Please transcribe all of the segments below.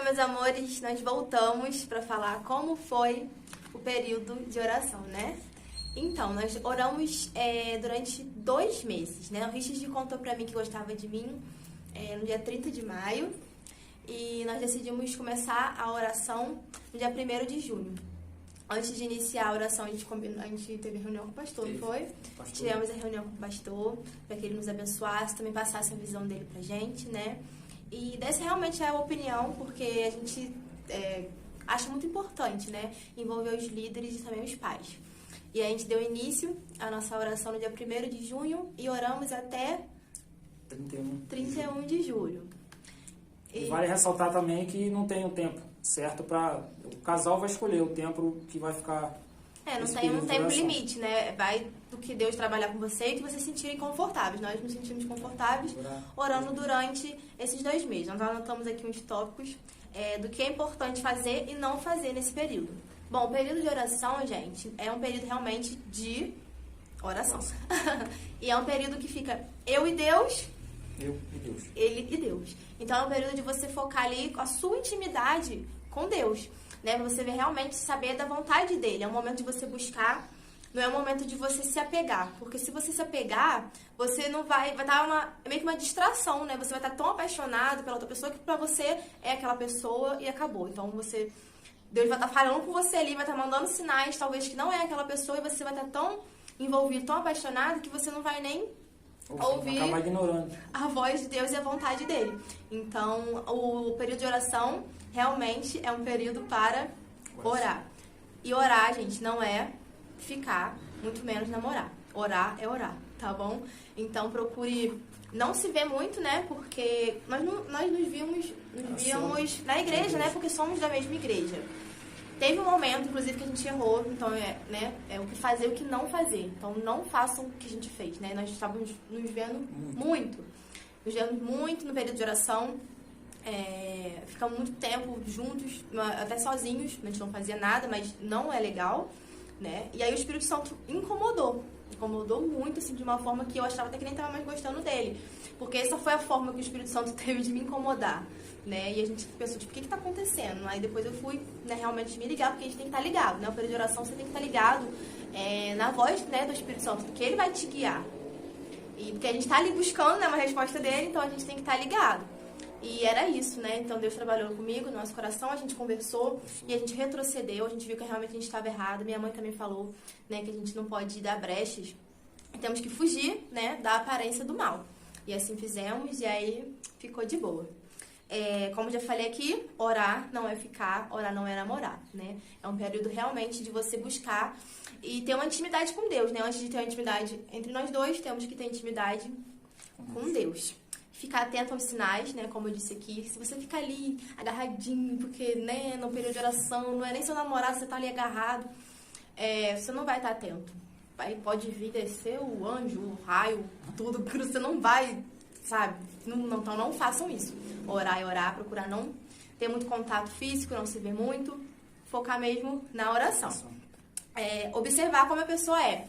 meus amores, nós voltamos para falar como foi o período de oração, né? Então, nós oramos durante 2 meses, né? O Richard contou para mim que gostava de mim no dia 30 de maio e nós decidimos começar a oração no dia 1º de junho. Antes de iniciar a oração, a gente teve reunião com o pastor, não foi? Tivemos a reunião com o pastor para que ele nos abençoasse, também passasse a visão dele pra gente, né? E dessa realmente é a opinião, porque a gente acha muito importante, né? Envolver os líderes e também os pais. E a gente deu início à nossa oração no dia 1º de junho e oramos até 31 de julho. E vale ressaltar também que não tem um tempo certo para... O casal vai escolher o tempo que vai ficar... não tem um tempo limite, né? Vai do que Deus trabalhar com você e que vocês se sentirem confortáveis. Nós nos sentimos confortáveis orando durante esses 2 meses. Nós anotamos aqui uns tópicos do que é importante fazer e não fazer nesse período. Bom, o período de oração, gente, é um período realmente de oração. E é um período que fica eu e Deus... Eu e Deus. Ele e Deus. Então é um período de você focar ali a sua intimidade com Deus, né? Pra você realmente saber da vontade dele. É um momento de você buscar, não é um momento de você se apegar. Porque se você se apegar, você não vai estar meio que uma distração, né? Você vai estar tão apaixonado pela outra pessoa que pra você é aquela pessoa e acabou. Então Deus vai estar falando com você ali, vai estar mandando sinais, talvez que não é aquela pessoa, e você vai estar tão envolvido, tão apaixonado, que você não vai nem ouvir a voz de Deus e a vontade dele. Então, o período de oração realmente é um período para orar. E orar, gente, não é ficar, muito menos namorar. Orar é orar, tá bom? Então, procure não se ver muito, né? Porque nós nos víamos na igreja, né? Porque somos da mesma igreja. Teve um momento, inclusive, que a gente errou, então é o que fazer e o que não fazer. Então não façam o que a gente fez, né? Nós estávamos nos vendo muito. Nos vendo muito no período de oração. Ficamos muito tempo juntos, até sozinhos, a gente não fazia nada, mas não é legal, né? E aí o Espírito Santo incomodou muito, assim, de uma forma que eu achava até que nem estava mais gostando dele. Porque essa foi a forma que o Espírito Santo teve de me incomodar, né? E a gente pensou, tipo, o que está acontecendo? Aí depois eu fui, né, realmente me ligar, porque a gente tem que estar ligado, né? O período de oração você tem que estar ligado na voz, né, do Espírito Santo, porque ele vai te guiar. E porque a gente está ali buscando, né, uma resposta dele, então a gente tem que estar ligado. E era isso, né? Então Deus trabalhou comigo, no nosso coração, a gente conversou e a gente retrocedeu, a gente viu que realmente a gente estava errado. Minha mãe também falou, né, que a gente não pode dar brechas, temos que fugir, né, da aparência do mal. E assim fizemos e aí ficou de boa. Como já falei aqui, orar não é ficar, orar não é namorar, né? É um período realmente de você buscar e ter uma intimidade com Deus, né? Antes de ter uma intimidade entre nós dois, temos que ter intimidade com Deus. Ficar atento aos sinais, né? Como eu disse aqui, se você ficar ali agarradinho, porque, né, no período de oração, não é nem seu namorado, você tá ali agarrado, você não vai estar atento. Pode vir descer o anjo, o raio, tudo, que você não vai, sabe? Então não façam isso. Orar é orar, procurar não ter muito contato físico, não se ver muito, focar mesmo na oração. Observar como a pessoa é.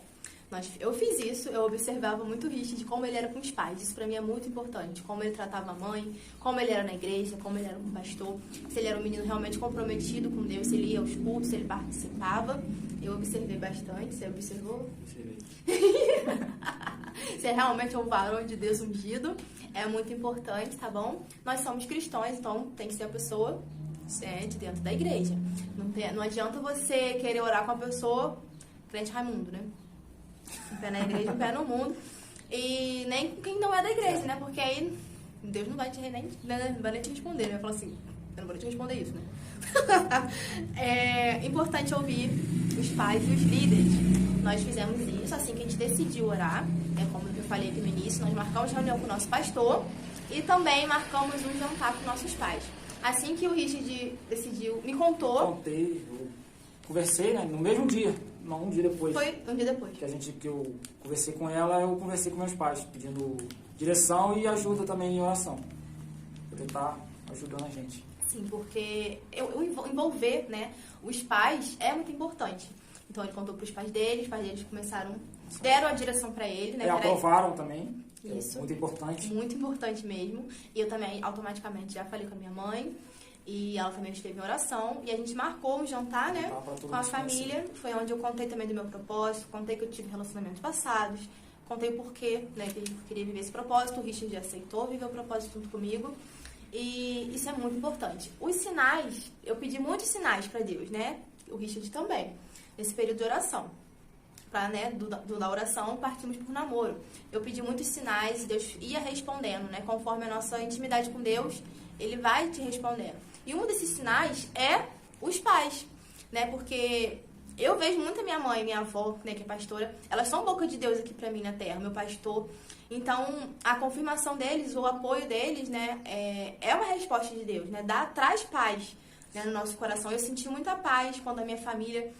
Eu fiz isso, eu observava muito o Richard, como ele era com os pais. Isso pra mim é muito importante. Como ele tratava a mãe, como ele era na igreja, como ele era com o pastor. Se ele era um menino realmente comprometido com Deus, se ele ia aos cultos, se ele participava. Eu observei bastante. Você observou? Você realmente é um varão de Deus ungido. É muito importante, tá bom? Nós somos cristãos, então tem que ser a pessoa de dentro da igreja. Não adianta você querer orar com a pessoa crente Raimundo, né? Um pé na igreja, um pé no mundo. E nem com quem não é da igreja, né? Porque aí Deus não vai nem te responder. Ele vai falar assim, eu não vou te responder isso, né? É importante ouvir os pais e os líderes. Nós fizemos isso assim que a gente decidiu orar. Como eu falei aqui no início, nós marcamos reunião com o nosso pastor e também marcamos um jantar com nossos pais. Assim que o Richard decidiu, me contou... Eu conversei, né, no mesmo dia. Não, um dia depois. Foi um dia depois. Que eu conversei com ela, eu conversei com meus pais, pedindo direção e ajuda também em oração. Por estar ajudando a gente. Sim, porque envolver, né, os pais é muito importante. Então ele contou para os pais deles deram a direção para ele, né? Aprovaram também. Isso. Muito importante. Muito importante mesmo. E eu também automaticamente já falei com a minha mãe. E ela também esteve em oração. E a gente marcou um jantar, né? Com a família. Foi onde eu contei também do meu propósito. Contei que eu tive relacionamentos passados. Contei o porquê, né? Que eu queria viver esse propósito. O Richard aceitou viver o propósito junto comigo. E isso é muito importante. Os sinais, eu pedi muitos sinais para Deus, né? O Richard também. Nesse período de oração. Né, da oração, partimos por namoro. Eu pedi muitos sinais e Deus ia respondendo, né? Conforme a nossa intimidade com Deus, Ele vai te respondendo. E um desses sinais é os pais, né? Porque eu vejo muito a minha mãe e minha avó, né, que é pastora, elas são boca de Deus aqui pra mim na terra, meu pastor. Então, a confirmação deles, o apoio deles, né, é uma resposta de Deus, né? Traz paz, né, no nosso coração. Eu senti muita paz quando a minha família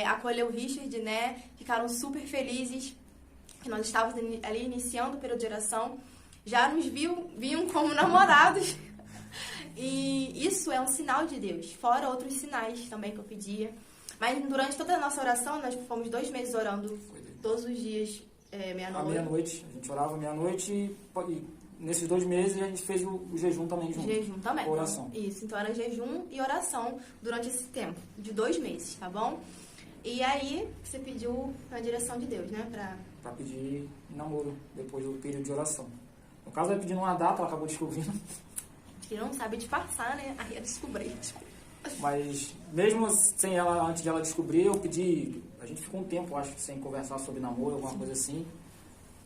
acolheu o Richard, né? Ficaram super felizes que nós estávamos ali iniciando o período de oração. Já nos viam como namorados. E isso é um sinal de Deus. Fora outros sinais também que eu pedia. Mas durante toda a nossa oração, nós fomos 2 meses orando todos os dias, meia-noite. À meia-noite. A gente orava meia-noite e nesses 2 meses a gente fez o jejum também junto. Jejum também. Oração. Isso, então era jejum e oração durante esse tempo, de 2 meses, tá bom? E aí, você pediu a direção de Deus, né? Pra pedir namoro, depois do período de oração. No caso, ela pedindo uma data, ela acabou descobrindo. Que não sabe disfarçar, né? Aí eu descobri. Mas, mesmo sem ela, antes de ela descobrir, eu pedi... A gente ficou um tempo, acho, sem conversar sobre namoro, alguma coisa assim.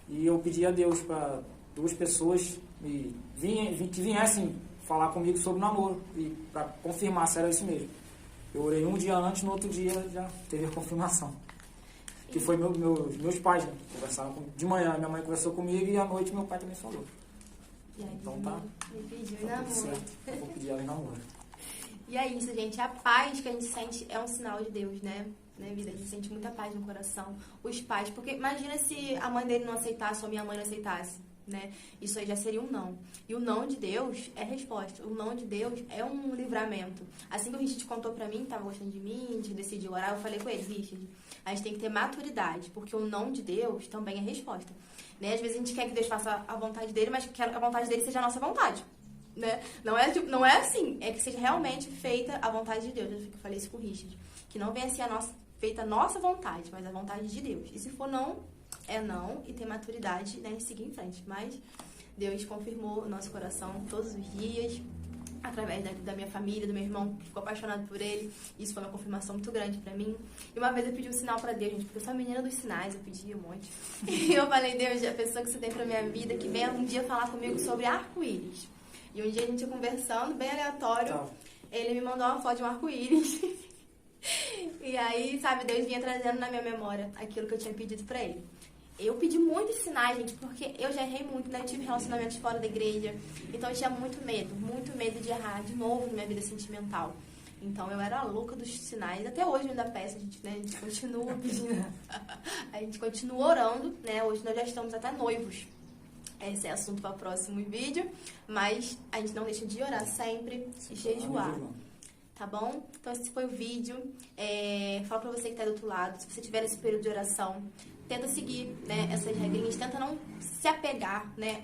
E eu pedi a Deus para 2 pessoas que viessem falar comigo sobre namoro. E para confirmar se era isso mesmo. Eu orei um dia antes, no outro dia já teve a confirmação. Que foi meus pais, né? Conversaram de manhã, minha mãe conversou comigo e à noite meu pai também falou. E aí, então tá. Me pediu tá namoro. certo. Eu vou pedir ela em namoro. E é isso, gente. A paz que a gente sente é um sinal de Deus, né? Vida, a gente sente muita paz no coração. Os pais, porque imagina se a mãe dele não aceitasse ou a minha mãe não aceitasse, né? Isso aí já seria um não. E o não de Deus é resposta. O não de Deus é um livramento. Assim que o Richard contou pra mim, tava gostando de mim, a gente decidiu orar, eu falei com ele, Richard, a gente tem que ter maturidade, porque o não de Deus também é resposta. Né? Às vezes a gente quer que Deus faça a vontade dele, mas que a vontade dele seja a nossa vontade. Né? Não é assim, é que seja realmente feita a vontade de Deus. Eu falei isso com o Richard, que não venha ser feita a nossa vontade, mas a vontade de Deus. E se for não, é não, e ter maturidade, né, e seguir em frente. Mas Deus confirmou o nosso coração todos os dias, através da minha família, do meu irmão, que ficou apaixonado por ele. Isso foi uma confirmação muito grande pra mim. E uma vez eu pedi um sinal pra Deus, gente, porque eu sou a menina dos sinais, eu pedi um monte. E eu falei, Deus, a pessoa que você tem pra minha vida, que venha um dia falar comigo sobre arco-íris. E um dia a gente conversando, bem aleatório, ele me mandou uma foto de um arco-íris. E aí, sabe, Deus vinha trazendo na minha memória aquilo que eu tinha pedido pra ele. Eu pedi muitos sinais, gente, porque eu já errei muito, né? Eu tive relacionamentos fora da igreja. Então eu tinha muito medo de errar de novo na minha vida sentimental. Então eu era a louca dos sinais. Até hoje eu ainda peço, a gente continua pedindo. A gente continua orando, né? Hoje nós já estamos até noivos. Esse é assunto para o próximo vídeo. Mas a gente não deixa de orar sempre e jejuar. Tá bom? Então esse foi o vídeo. Falo pra você que tá do outro lado, se você tiver nesse período de oração, tenta seguir, né, essas regrinhas, tenta não se apegar, né?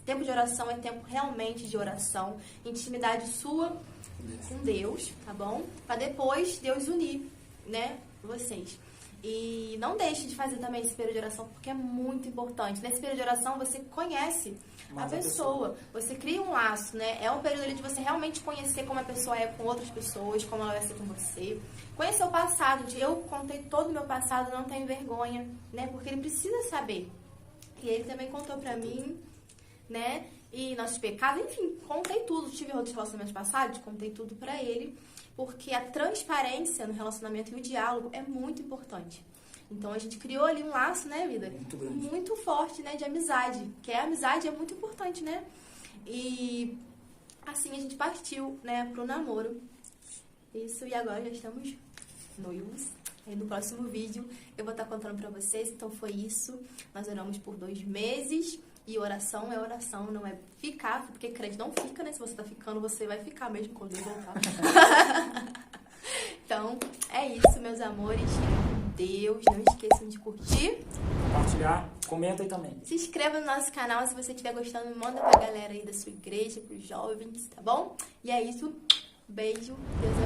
Tempo de oração é tempo realmente de oração, intimidade sua com Deus, tá bom? Pra depois Deus unir, né, vocês. E não deixe de fazer também esse período de oração, porque é muito importante. Nesse período de oração você conhece a pessoa, você cria um laço, né? É um período ali de você realmente conhecer como a pessoa é com outras pessoas, como ela vai ser com você. Conhecer o passado, eu contei todo o meu passado, não tenho vergonha, né? Porque ele precisa saber. E ele também contou pra mim, né? E nossos pecados, enfim, contei tudo. Tive outros relacionamentos passados, contei tudo pra ele. Porque a transparência no relacionamento e o diálogo é muito importante. Então a gente criou ali um laço, né, vida? Muito forte, né, de amizade. Que a amizade é muito importante, né? E assim a gente partiu, né, pro namoro. Isso, e agora já estamos noivos. Aí no próximo vídeo eu vou estar contando pra vocês. Então foi isso. Nós oramos por 2 meses. E oração é oração, não é ficar, porque crente não fica, né? Se você tá ficando, você vai ficar mesmo quando ele voltar. Então, é isso, meus amores. Deus, não esqueçam de curtir, compartilhar, comenta aí também. Se inscreva no nosso canal, se você estiver gostando, manda pra galera aí da sua igreja, pros jovens, tá bom? E é isso, Beijo, Deus